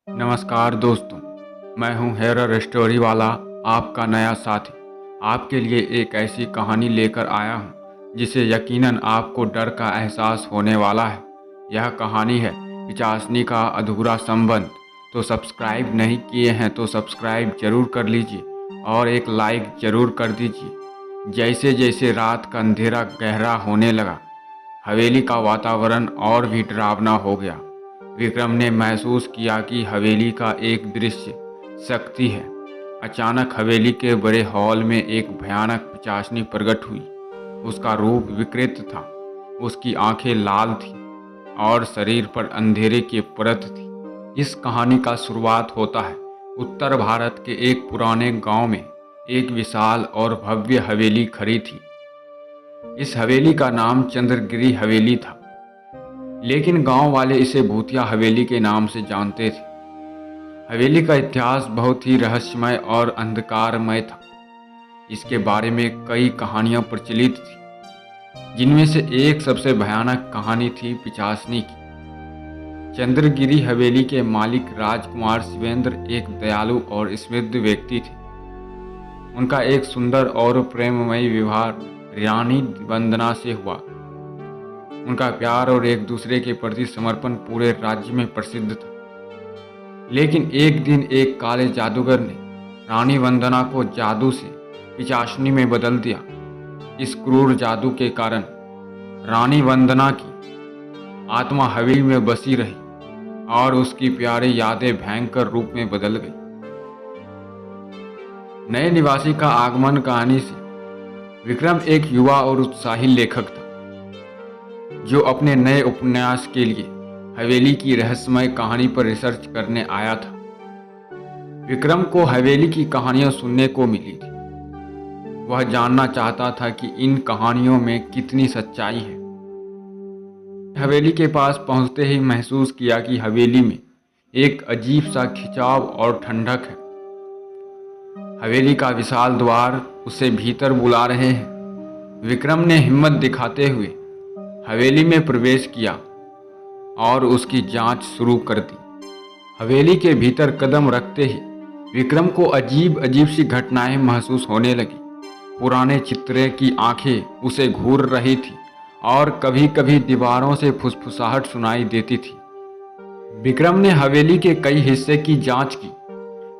नमस्कार दोस्तों, मैं हूं हेरर स्टोरी वाला, आपका नया साथी। आपके लिए एक ऐसी कहानी लेकर आया हूं जिसे यकीनन आपको डर का एहसास होने वाला है। यह कहानी है पिचासनी का अधूरा संबंध। तो सब्सक्राइब नहीं किए हैं तो सब्सक्राइब जरूर कर लीजिए और एक लाइक जरूर कर दीजिए। जैसे जैसे रात का अंधेरा गहरा होने लगा, हवेली का वातावरण और भी डरावना हो गया। विक्रम ने महसूस किया कि हवेली का एक दृश्य शक्ति है। अचानक हवेली के बड़े हॉल में एक भयानक पिचासनी प्रकट हुई। उसका रूप विकृत था, उसकी आंखें लाल थीं और शरीर पर अंधेरे की परत थी। इस कहानी का शुरुआत होता है उत्तर भारत के एक पुराने गांव में। एक विशाल और भव्य हवेली खड़ी थी। इस हवेली का नाम चंद्रगिरी हवेली था, लेकिन गांव वाले इसे भूतिया हवेली के नाम से जानते थे। हवेली का इतिहास बहुत ही रहस्यमय और अंधकारमय था। इसके बारे में कई कहानियां प्रचलित थी, जिनमें से एक सबसे भयानक कहानी थी पिचासनी की। चंद्रगिरी हवेली के मालिक राजकुमार शिवेंद्र एक दयालु और समृद्ध व्यक्ति थे। उनका एक सुंदर और प्रेममयी विवाह रानी वंदना से हुआ। उनका प्यार और एक दूसरे के प्रति समर्पण पूरे राज्य में प्रसिद्ध था। लेकिन एक दिन एक काले जादूगर ने रानी वंदना को जादू से पिचासनी में बदल दिया। इस क्रूर जादू के कारण रानी वंदना की आत्मा हवेली में बसी रही और उसकी प्यारी यादें भयंकर रूप में बदल गई। नए निवासी का आगमन कहानी से विक्रम एक युवा और उत्साही लेखक था, जो अपने नए उपन्यास के लिए हवेली की रहस्यमय कहानी पर रिसर्च करने आया था। विक्रम को हवेली की कहानियां सुनने को मिली थी। वह जानना चाहता था कि इन कहानियों में कितनी सच्चाई है। हवेली के पास पहुंचते ही महसूस किया कि हवेली में एक अजीब सा खिंचाव और ठंडक है। हवेली का विशाल द्वार उसे भीतर बुला रहे हैं। विक्रम ने हिम्मत दिखाते हुए हवेली में प्रवेश किया और उसकी जांच शुरू कर दी। हवेली के भीतर कदम रखते ही विक्रम को अजीब अजीब सी घटनाएं महसूस होने लगी। पुराने चित्रे की आंखें उसे घूर रही थी और कभी कभी दीवारों से फुसफुसाहट सुनाई देती थी। विक्रम ने हवेली के कई हिस्से की जांच की,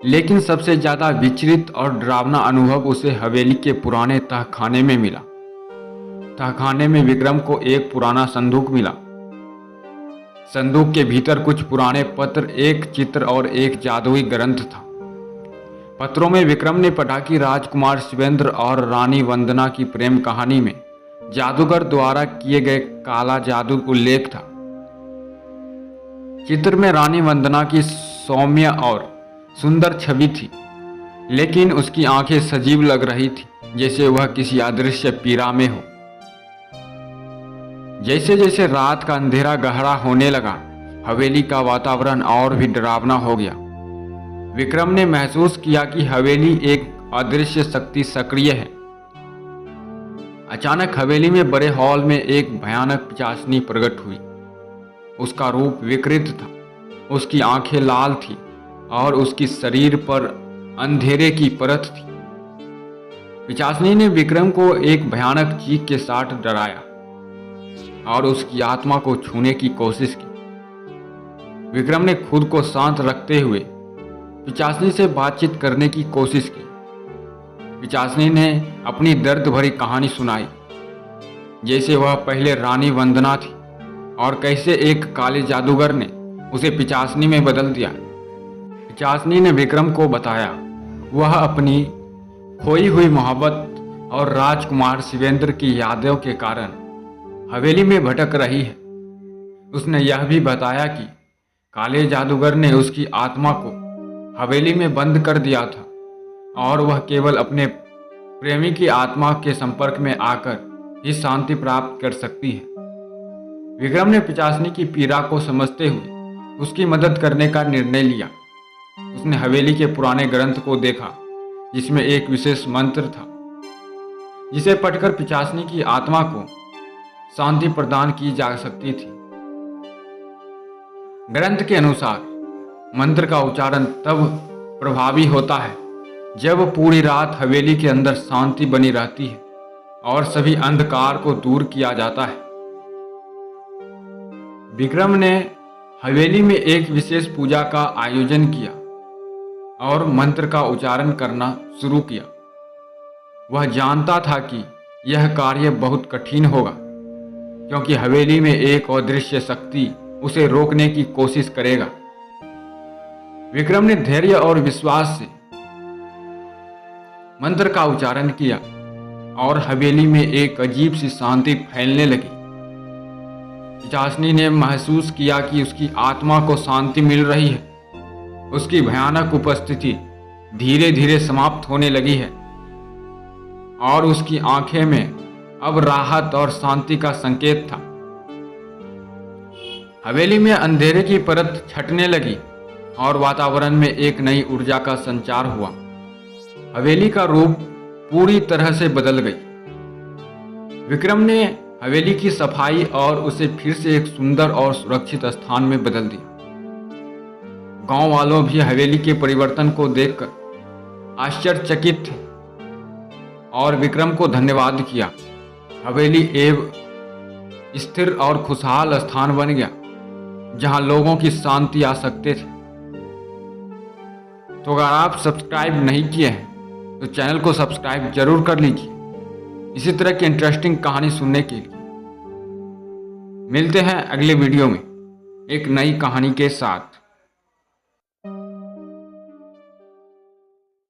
लेकिन सबसे ज्यादा विचलित और डरावना अनुभव उसे हवेली के पुराने तहखाने में मिला। तहखाने में विक्रम को एक पुराना संदूक मिला। संदूक के भीतर कुछ पुराने पत्र, एक चित्र और एक जादुई ग्रंथ था। पत्रों में विक्रम ने पढ़ा कि राजकुमार शिवेंद्र और रानी वंदना की प्रेम कहानी में जादूगर द्वारा किए गए काला जादू उल्लेख था। चित्र में रानी वंदना की सौम्य और सुंदर छवि थी, लेकिन उसकी आंखें सजीव लग रही थी, जैसे वह किसी अदृश्य पीड़ा में हो। जैसे जैसे रात का अंधेरा गहरा होने लगा, हवेली का वातावरण और भी डरावना हो गया। विक्रम ने महसूस किया कि हवेली एक अदृश्य शक्ति सक्रिय है। अचानक हवेली में बड़े हॉल में एक भयानक पिचासनी प्रकट हुई। उसका रूप विकृत था, उसकी आंखें लाल थी और उसकी शरीर पर अंधेरे की परत थी। पिचासनी ने विक्रम को एक भयानक चीख के साथ डराया और उसकी आत्मा को छूने की कोशिश की। विक्रम ने खुद को शांत रखते हुए पिचासनी से बातचीत करने की कोशिश की। पिचासनी ने अपनी दर्द भरी कहानी सुनाई, जैसे वह पहले रानी वंदना थी और कैसे एक काले जादूगर ने उसे पिचासनी में बदल दिया। पिचासनी ने विक्रम को बताया वह अपनी खोई हुई मोहब्बत और राजकुमार शिवेंद्र की यादों के कारण हवेली में भटक रही है। उसने यह भी बताया कि काले जादूगर ने उसकी आत्मा को हवेली में बंद कर दिया था और वह केवल अपने प्रेमी की आत्मा के संपर्क में आकर ही शांति प्राप्त कर सकती है। विक्रम ने पिचासनी की पीड़ा को समझते हुए उसकी मदद करने का निर्णय लिया। उसने हवेली के पुराने ग्रंथ को देखा, जिसमें एक विशेष मंत्र था जिसे पढ़कर पिचासनी की आत्मा को शांति प्रदान की जा सकती थी। ग्रंथ के अनुसार मंत्र का उच्चारण तब प्रभावी होता है जब पूरी रात हवेली के अंदर शांति बनी रहती है और सभी अंधकार को दूर किया जाता है। विक्रम ने हवेली में एक विशेष पूजा का आयोजन किया और मंत्र का उच्चारण करना शुरू किया। वह जानता था कि यह कार्य बहुत कठिन होगा, क्योंकि हवेली में एक अदृश्य शक्ति उसे रोकने की कोशिश करेगा। विक्रम ने धैर्य और विश्वास से मंत्र का उच्चारण किया और हवेली में एक अजीब सी शांति फैलने लगी। पिचासनी ने महसूस किया कि उसकी आत्मा को शांति मिल रही है। उसकी भयानक उपस्थिति धीरे धीरे समाप्त होने लगी है और उसकी आंखें में अब राहत और शांति का संकेत था। हवेली में अंधेरे की परत छटने लगी और वातावरण में एक नई ऊर्जा का संचार हुआ। हवेली का रूप पूरी तरह से बदल गई। विक्रम ने हवेली की सफाई और उसे फिर से एक सुंदर और सुरक्षित स्थान में बदल दिया। गांव वालों भी हवेली के परिवर्तन को देखकर आश्चर्यचकित थे और विक्रम को धन्यवाद किया। हवेली एक स्थिर और खुशहाल स्थान बन गया जहां लोगों की शांति आ सकते थे। तो अगर आप सब्सक्राइब नहीं किए हैं तो चैनल को सब्सक्राइब जरूर कर लीजिए इसी तरह की इंटरेस्टिंग कहानी सुनने के लिए। मिलते हैं अगले वीडियो में एक नई कहानी के साथ।